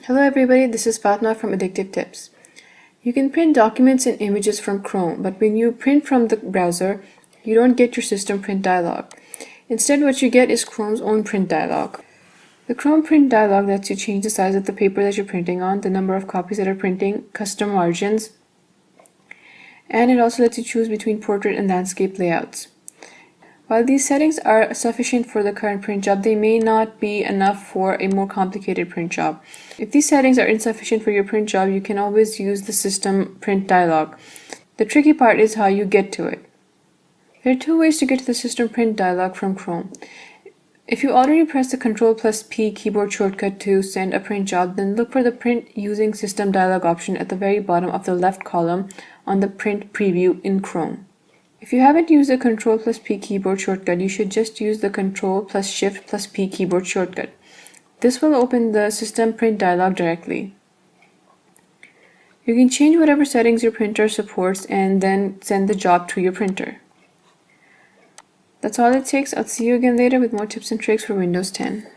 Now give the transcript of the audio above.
Hello everybody, this is Fatma from Addictive Tips. You can print documents and images from Chrome, but when you print from the browser, you don't get your system print dialog. Instead, what you get is Chrome's own print dialog. The Chrome print dialog lets you change the size of the paper that you're printing on, the number of copies that are printing, custom margins, and it also lets you choose between portrait and landscape layouts. While these settings are sufficient for the current print job, they may not be enough for a more complicated print job. If these settings are insufficient for your print job, you can always use the system print dialog. The tricky part is how you get to it. There are two ways to get to the system print dialog from Chrome. If you already pressed the Ctrl+P keyboard shortcut to send a print job, then look for the print using system dialog option at the very bottom of the left column on the print preview in Chrome. If you haven't used the Ctrl+P keyboard shortcut, you should just use the Ctrl+Shift+P keyboard shortcut. This will open the system print dialog directly. You can change whatever settings your printer supports and then send the job to your printer. That's all it takes. I'll see you again later with more tips and tricks for Windows 10.